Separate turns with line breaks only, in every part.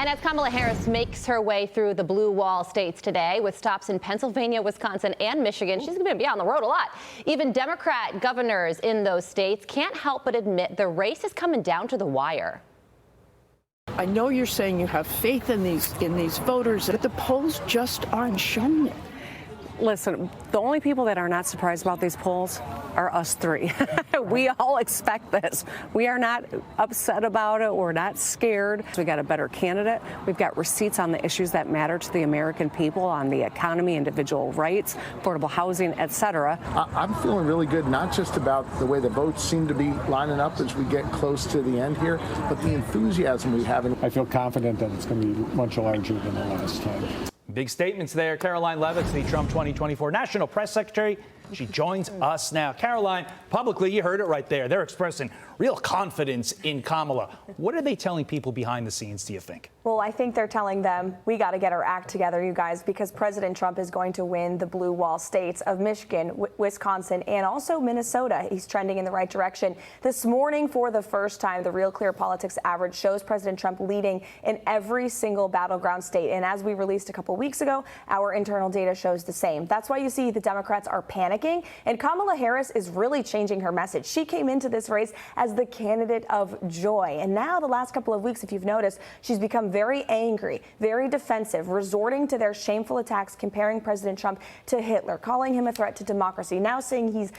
And as Kamala Harris makes her way through the blue wall states today with stops in Pennsylvania, Wisconsin, and Michigan, she's going to be on the road a lot. Even Democrat governors in those states can't help but admit the race is coming down to the wire.
I know you're saying you have faith in these voters, but the polls just aren't showing it.
Listen, the only people that are not surprised about these polls are us three. We all expect this. We are not upset about it. We're not scared. We got a better candidate. We've got receipts on the issues that matter to the American people, on the economy, individual rights, affordable housing, et cetera.
I'm feeling really good, not just about the way the votes seem to be lining up as we get close to the end here, but the enthusiasm we have.
I feel confident that it's going to be much larger than the last time.
Big statements there. Karoline Leavitt, the Trump 2024 National Press Secretary. She joins us now. Karoline, publicly, you heard it right there. They're expressing real confidence in Kamala. What are they telling people behind the scenes, do you think?
Well, I think they're telling them, we got to get our act together, you guys, because President Trump is going to win the blue wall states of Michigan, Wisconsin, and also Minnesota. He's trending in the right direction. This morning, for the first time, the Real Clear Politics average shows President Trump leading in every single battleground state. And as we released a couple weeks ago, our internal data shows the same. That's why you see the Democrats are panicking. And Kamala Harris is really changing her message. She came into this race as the candidate of joy. And now the last couple of weeks, if you've noticed, she's become very angry, very defensive, resorting to their shameful attacks, comparing President Trump to Hitler, calling him a threat to democracy, now saying he's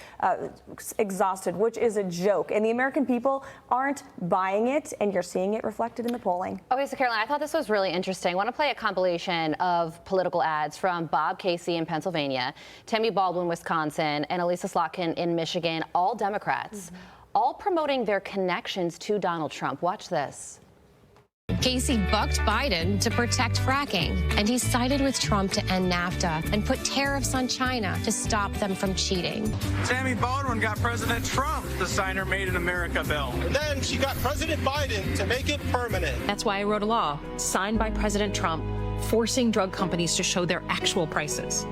exhausted, which is a joke. And the American people aren't buying it, and you're seeing it reflected in the polling.
Okay, so Caroline, I thought this was really interesting. I want to play a compilation of political ads from Bob Casey in Pennsylvania, Tammy Baldwin, Wisconsin, and Elisa Slotkin in Michigan, all Democrats, all promoting their connections to Donald Trump. Watch this.
Casey bucked Biden to protect fracking, and he sided with Trump to end NAFTA and put tariffs on China to stop them from cheating.
Tammy Baldwin got President Trump to sign her Made in America bill. And then she got President Biden to make it permanent.
That's why I wrote a law signed by President Trump forcing drug companies to show their actual prices.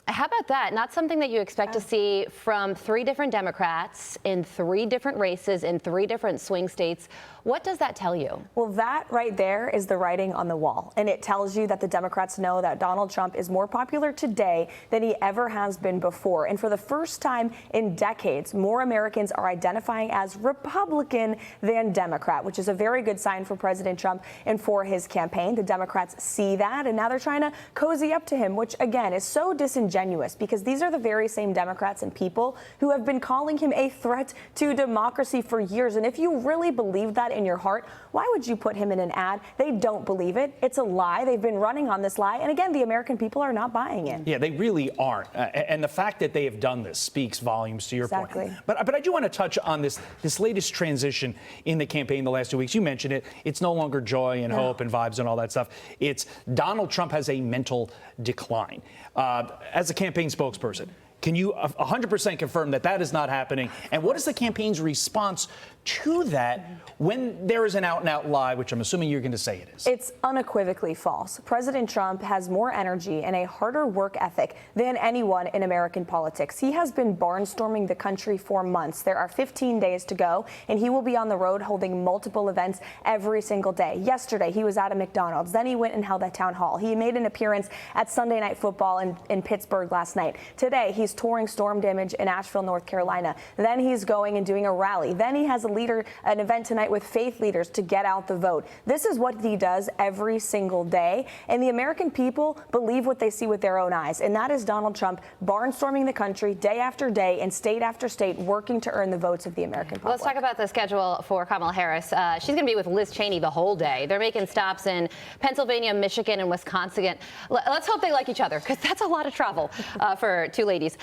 How about that? Not something that you expect to see from three different Democrats in three different races in three different swing states. What does that tell you?
Well, that right there is the writing on the wall. And it tells you that the Democrats know that Donald Trump is more popular today than he ever has been before. And for the first time in decades, more Americans are identifying as Republican than Democrat, which is a very good sign for President Trump and for his campaign. The Democrats see that, and now they're trying to cozy up to him, which, again, is so disingenuous because these are the very same Democrats and people who have been calling him a threat to democracy for years. And if you really believe that in your heart, why would you put him in an ad? They don't believe it. It's a lie. They've been running on this lie. And again, the American people are not buying it.
Yeah, they really aren't. And the fact that they have done this speaks volumes to your point. But I do want to touch on this latest transition in the campaign the last 2 weeks. You mentioned it. It's no longer joy and hope and vibes and all that stuff. It's Donald Trump has a mental decline. As a campaign spokesperson, can you 100% confirm that that is not happening? And what is the campaign's response to that when there is an out-and-out lie, which I'm assuming you're going to say it is?
It's unequivocally false. President Trump has more energy and a harder work ethic than anyone in American politics. He has been barnstorming the country for months. There are 15 days to go, and he will be on the road holding multiple events every single day. Yesterday, he was at a McDonald's. Then he went and held a town hall. He made an appearance at Sunday Night Football in Pittsburgh last night. Today, he's touring storm damage in Asheville, North Carolina. Then he's going and doing a rally. Then he has an event tonight with faith leaders to get out the vote. This is what he does every single day. And the American people believe what they see with their own eyes. And that is Donald Trump barnstorming the country day after day and state after state, working to earn the votes of the American public.
Let's talk about the schedule for Kamala Harris. She's going to be with Liz Cheney the whole day. They're making stops in Pennsylvania, Michigan, and Wisconsin. Let's hope they like each other, because that's a lot of travel for two ladies.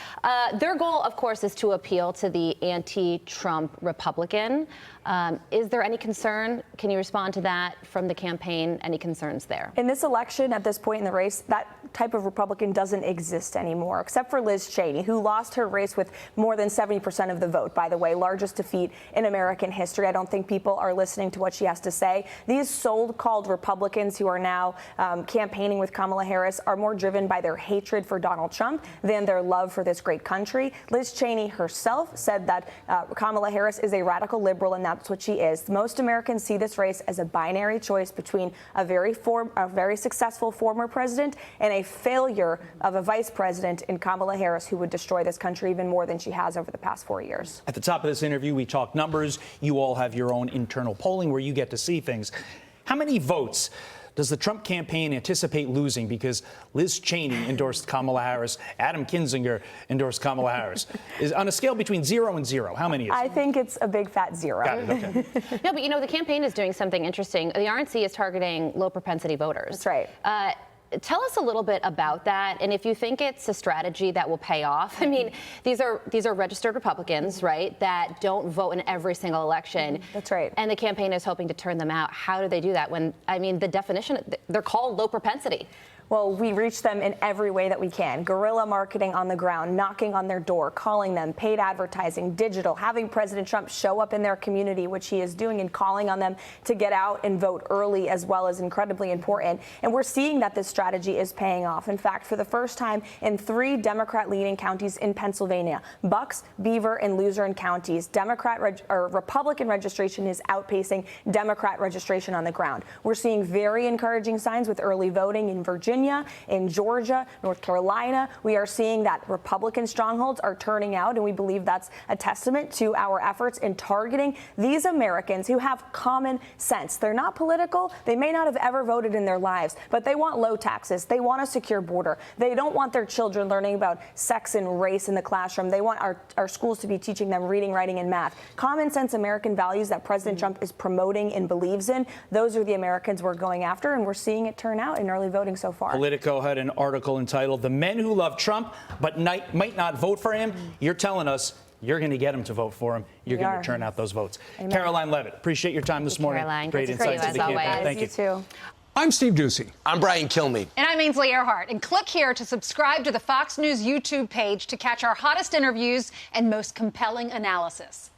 Their goal, of course, is to appeal to the anti-Trump Republican. Is there any concern? Can you respond to that from the campaign? Any concerns there?
In this election, at this point in the race, that type of Republican doesn't exist anymore, except for Liz Cheney, who lost her race with more than 70% of the vote, by the way, largest defeat in American history. I don't think people are listening to what she has to say. These so-called Republicans who are now campaigning with Kamala Harris are more driven by their hatred for Donald Trump than their love for this great country. Liz Cheney herself said that Kamala Harris is a radical liberal, and that's what she is. Most Americans see this race as a binary choice between a very successful former president and a failure of a vice president in Kamala Harris, who would destroy this country even more than she has over the past 4 years.
At the top of this interview, we talk numbers. You all have your own internal polling where you get to see things. How many votes does the Trump campaign anticipate losing because Liz Cheney endorsed Kamala Harris, Adam Kinzinger endorsed Kamala Harris? Is on a scale between 0 and 0, how many is it?
I think it's a big fat 0.
Got it, okay.
No, but the campaign is doing something interesting. The RNC is targeting low propensity voters.
That's right.
Tell us a little bit about that, and if you think it's a strategy that will pay off. I mean, these are registered Republicans, right, that don't vote in every single election.
That's right.
And the campaign is hoping to turn them out. How do they do that when, I mean, the definition, they're called low propensity?
Well, we reach them in every way that we can. Guerrilla marketing on the ground, knocking on their door, calling them, paid advertising, digital, having President Trump show up in their community, which he is doing, and calling on them to get out and vote early as well is incredibly important. And we're seeing that this strategy is paying off. In fact, for the first time in 3 Democrat-leading counties in Pennsylvania, Bucks, Beaver, and Luzerne counties, Republican registration is outpacing Democrat registration on the ground. We're seeing very encouraging signs with early voting in Virginia, in Georgia, North Carolina. We are seeing that Republican strongholds are turning out, and we believe that's a testament to our efforts in targeting these Americans who have common sense. They're not political. They may not have ever voted in their lives, but they want low taxes. They want a secure border. They don't want their children learning about sex and race in the classroom. They want our schools to be teaching them reading, writing, and math. Common sense American values that President Trump is promoting and believes in. Those are the Americans we're going after, and we're seeing it turn out in early voting so far.
Politico had an article entitled "The Men Who Love Trump But Might Not Vote for Him." You're telling us you're going to get them to vote for him. You're going to turn out those votes. Amen. Karoline Leavitt, appreciate your time this morning.
Caroline.
Great insights into the campaign. Thank you.
Too.
I'm Steve Ducey.
I'm Brian Kilmeade.
And I'm Ainsley Earhart. And click here to subscribe to the Fox News YouTube page to catch our hottest interviews and most compelling analysis.